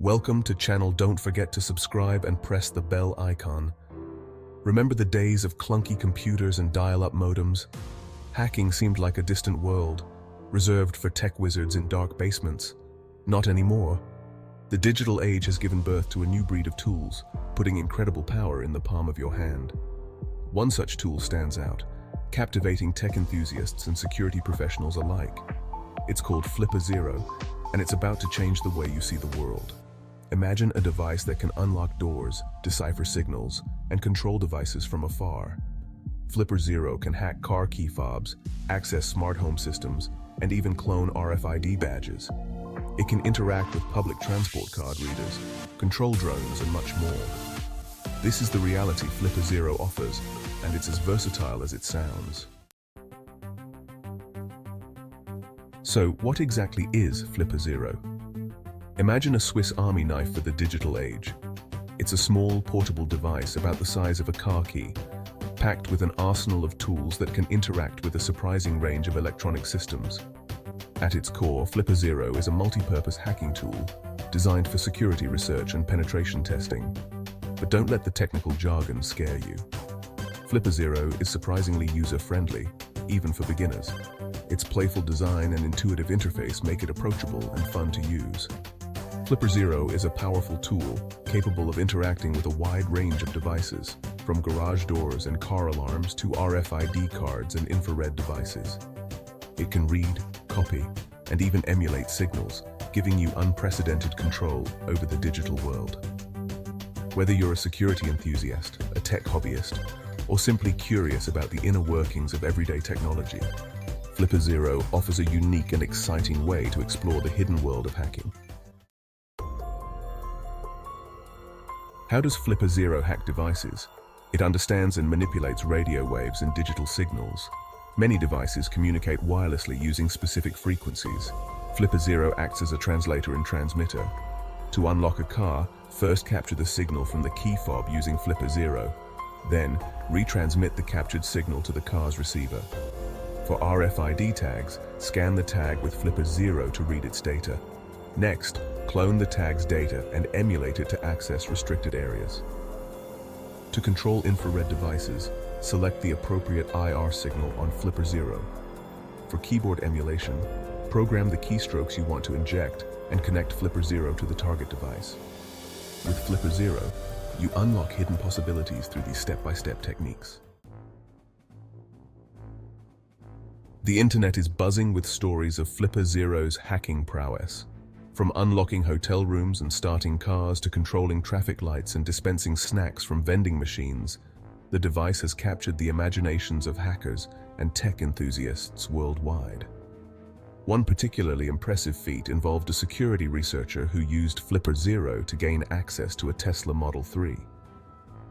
Welcome to channel. Don't forget to subscribe and press the bell icon. Remember the days of clunky computers and dial-up modems? Hacking seemed like a distant world, reserved for tech wizards in dark basements. Not anymore. The digital age has given birth to a new breed of tools, putting incredible power in the palm of your hand. One such tool stands out, captivating tech enthusiasts and security professionals alike. It's called Flipper Zero, and it's about to change the way you see the world. Imagine a device that can unlock doors, decipher signals, and control devices from afar. Flipper Zero can hack car key fobs, access smart home systems, and even clone RFID badges. It can interact with public transport card readers, control drones, and much more. This is the reality Flipper Zero offers, and it's as versatile as it sounds. So, what exactly is Flipper Zero? Imagine a Swiss Army knife for the digital age. It's a small, portable device about the size of a car key, packed with an arsenal of tools that can interact with a surprising range of electronic systems. At its core, Flipper Zero is a multi-purpose hacking tool designed for security research and penetration testing. But don't let the technical jargon scare you. Flipper Zero is surprisingly user-friendly, even for beginners. Its playful design and intuitive interface make it approachable and fun to use. Flipper Zero is a powerful tool capable of interacting with a wide range of devices, from garage doors and car alarms to RFID cards and infrared devices. It can read, copy, and even emulate signals, giving you unprecedented control over the digital world. Whether you're a security enthusiast, a tech hobbyist, or simply curious about the inner workings of everyday technology, Flipper Zero offers a unique and exciting way to explore the hidden world of hacking. How does Flipper Zero hack devices? It understands and manipulates radio waves and digital signals. Many devices communicate wirelessly using specific frequencies. Flipper Zero acts as a translator and transmitter. To unlock a car, first capture the signal from the key fob using Flipper Zero. Then, retransmit the captured signal to the car's receiver. For RFID tags, scan the tag with Flipper Zero to read its data. Next, clone the tag's data and emulate it to access restricted areas. To control infrared devices, select the appropriate IR signal on Flipper Zero. For keyboard emulation, program the keystrokes you want to inject and connect Flipper Zero to the target device. With Flipper Zero, you unlock hidden possibilities through these step-by-step techniques. The internet is buzzing with stories of Flipper Zero's hacking prowess. From unlocking hotel rooms and starting cars to controlling traffic lights and dispensing snacks from vending machines, the device has captured the imaginations of hackers and tech enthusiasts worldwide. One particularly impressive feat involved a security researcher who used Flipper Zero to gain access to a Tesla Model 3.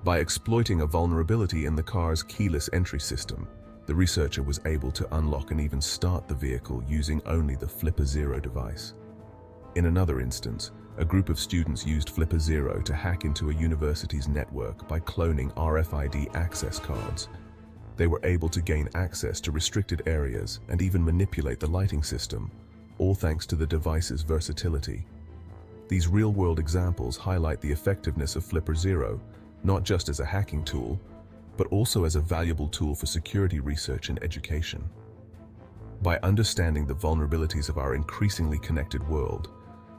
By exploiting a vulnerability in the car's keyless entry system, the researcher was able to unlock and even start the vehicle using only the Flipper Zero device. In another instance, a group of students used Flipper Zero to hack into a university's network by cloning RFID access cards. They were able to gain access to restricted areas and even manipulate the lighting system, all thanks to the device's versatility. These real-world examples highlight the effectiveness of Flipper Zero, not just as a hacking tool, but also as a valuable tool for security research and education. By understanding the vulnerabilities of our increasingly connected world,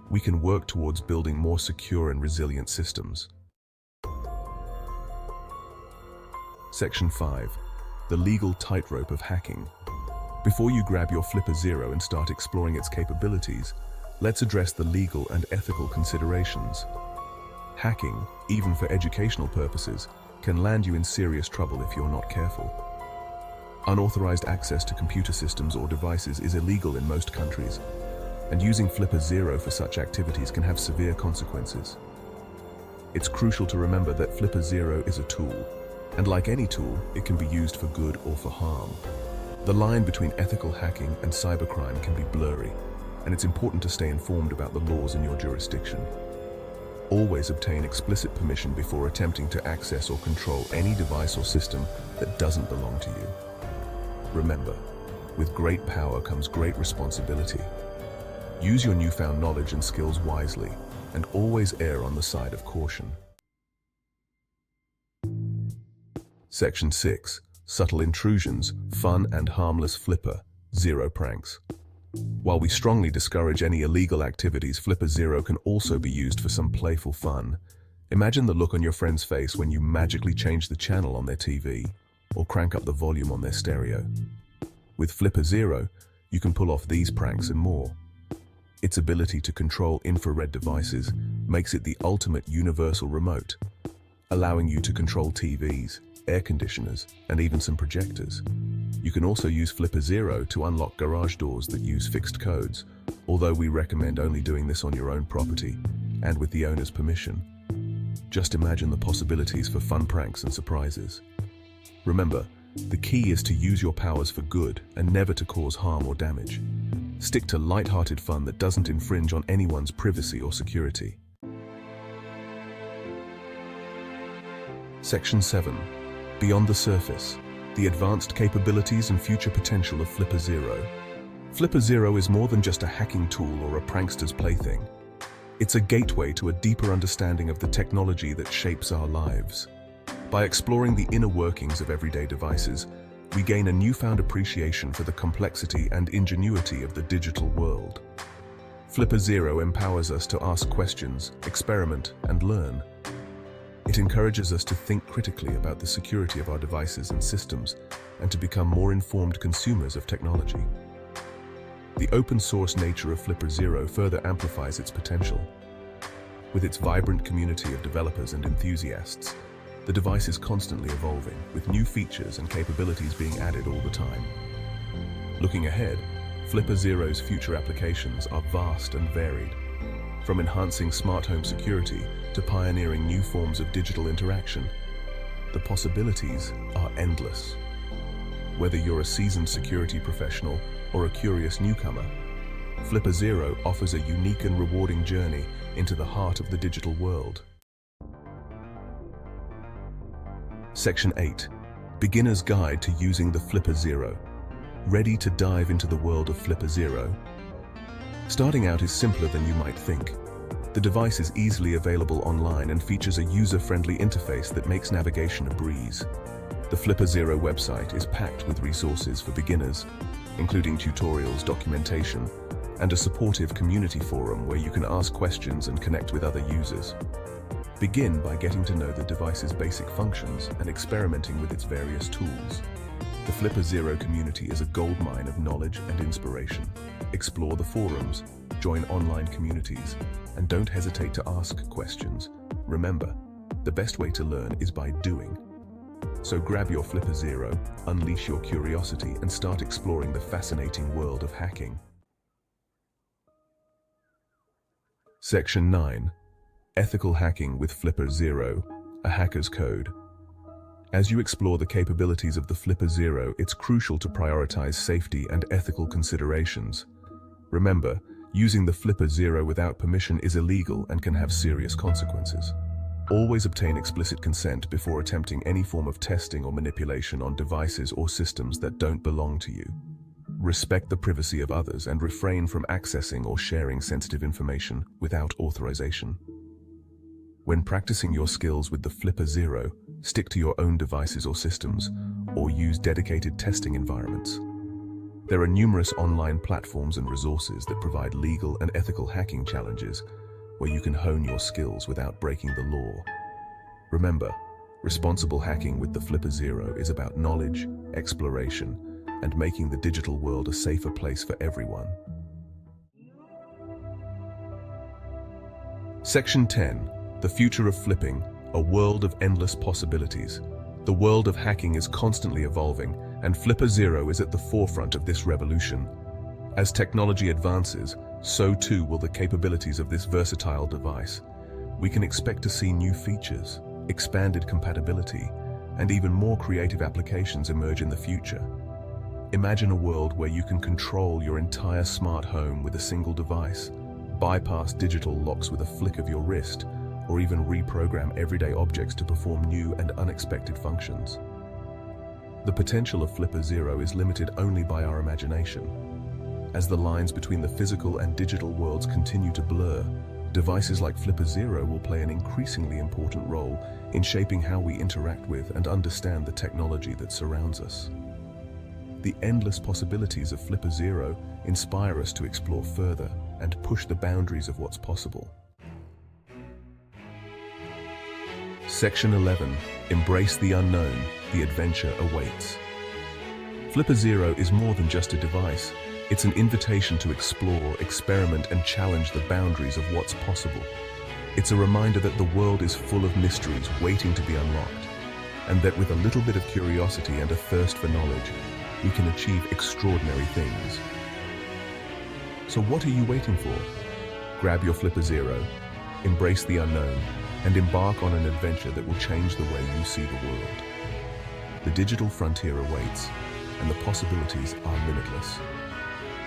we can work towards building more secure and resilient systems. Section 5. The legal tightrope of hacking. Before you grab your Flipper Zero and start exploring its capabilities, let's address the legal and ethical considerations. Hacking, even for educational purposes, can land you in serious trouble if you're not careful. Unauthorized access to computer systems or devices is illegal in most countries, and using Flipper Zero for such activities can have severe consequences. It's crucial to remember that Flipper Zero is a tool, and like any tool, it can be used for good or for harm. The line between ethical hacking and cybercrime can be blurry, and it's important to stay informed about the laws in your jurisdiction. Always obtain explicit permission before attempting to access or control any device or system that doesn't belong to you. Remember, with great power comes great responsibility. Use your newfound knowledge and skills wisely, and always err on the side of caution. Section 6. Subtle intrusions, fun and harmless Flipper Zero pranks. While we strongly discourage any illegal activities, Flipper Zero can also be used for some playful fun. Imagine the look on your friend's face when you magically change the channel on their TV or crank up the volume on their stereo. With Flipper Zero, you can pull off these pranks and more. Its ability to control infrared devices makes it the ultimate universal remote, allowing you to control TVs, air conditioners, and even some projectors. You can also use Flipper Zero to unlock garage doors that use fixed codes, although we recommend only doing this on your own property and with the owner's permission. Just imagine the possibilities for fun pranks and surprises. Remember, the key is to use your powers for good and never to cause harm or damage. Stick to light-hearted fun that doesn't infringe on anyone's privacy or security. Section 7. Beyond the surface, the advanced capabilities and future potential of Flipper Zero. Flipper Zero is more than just a hacking tool or a prankster's plaything. It's a gateway to a deeper understanding of the technology that shapes our lives. By exploring the inner workings of everyday devices, we gain a newfound appreciation for the complexity and ingenuity of the digital world. Flipper Zero empowers us to ask questions, experiment, and learn. It encourages us to think critically about the security of our devices and systems, and to become more informed consumers of technology. The open-source nature of Flipper Zero further amplifies its potential. With its vibrant community of developers and enthusiasts, the device is constantly evolving, with new features and capabilities being added all the time. Looking ahead, Flipper Zero's future applications are vast and varied. From enhancing smart home security to pioneering new forms of digital interaction, the possibilities are endless. Whether you're a seasoned security professional or a curious newcomer, Flipper Zero offers a unique and rewarding journey into the heart of the digital world. Section 8. Beginner's Guide to Using the Flipper Zero. Ready to dive into the world of Flipper Zero? Starting out is simpler than you might think. The device is easily available online and features a user-friendly interface that makes navigation a breeze. The Flipper Zero website is packed with resources for beginners, including tutorials, documentation, and a supportive community forum where you can ask questions and connect with other users. Begin by getting to know the device's basic functions and experimenting with its various tools. The Flipper Zero community is a goldmine of knowledge and inspiration. Explore the forums, join online communities, and don't hesitate to ask questions. Remember, the best way to learn is by doing. So grab your Flipper Zero, unleash your curiosity, and start exploring the fascinating world of hacking. Section 9. Ethical Hacking with Flipper Zero, a hacker's code. As you explore the capabilities of the Flipper Zero, it's crucial to prioritize safety and ethical considerations. Remember, using the Flipper Zero without permission is illegal and can have serious consequences. Always obtain explicit consent before attempting any form of testing or manipulation on devices or systems that don't belong to you. Respect the privacy of others and refrain from accessing or sharing sensitive information without authorization. When practicing your skills with the Flipper Zero, stick to your own devices or systems, or use dedicated testing environments. There are numerous online platforms and resources that provide legal and ethical hacking challenges where you can hone your skills without breaking the law. Remember, responsible hacking with the Flipper Zero is about knowledge, exploration, and making the digital world a safer place for everyone. Section 10. The future of flipping, a world of endless possibilities. The world of hacking is constantly evolving, and Flipper Zero is at the forefront of this revolution. As technology advances, so too will the capabilities of this versatile device. We can expect to see new features, expanded compatibility, and even more creative applications emerge in the future. Imagine a world where you can control your entire smart home with a single device, bypass digital locks with a flick of your wrist, or even reprogram everyday objects to perform new and unexpected functions. The potential of Flipper Zero is limited only by our imagination. As the lines between the physical and digital worlds continue to blur, Devices like Flipper Zero will play an increasingly important role in shaping how we interact with and understand the technology that surrounds us. The endless possibilities of Flipper Zero inspire us to explore further and push the boundaries of what's possible. Section 11. Embrace the unknown. The adventure awaits. Flipper Zero is more than just a device. It's an invitation to explore, experiment, and challenge the boundaries of what's possible. It's a reminder that the world is full of mysteries waiting to be unlocked, and that with a little bit of curiosity and a thirst for knowledge, we can achieve extraordinary things. So what are you waiting for? Grab your Flipper Zero, embrace the unknown, and embark on an adventure that will change the way you see the world. The digital frontier awaits, and the possibilities are limitless.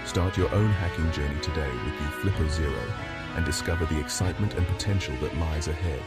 Start your own hacking journey today with the Flipper Zero and discover the excitement and potential that lies ahead.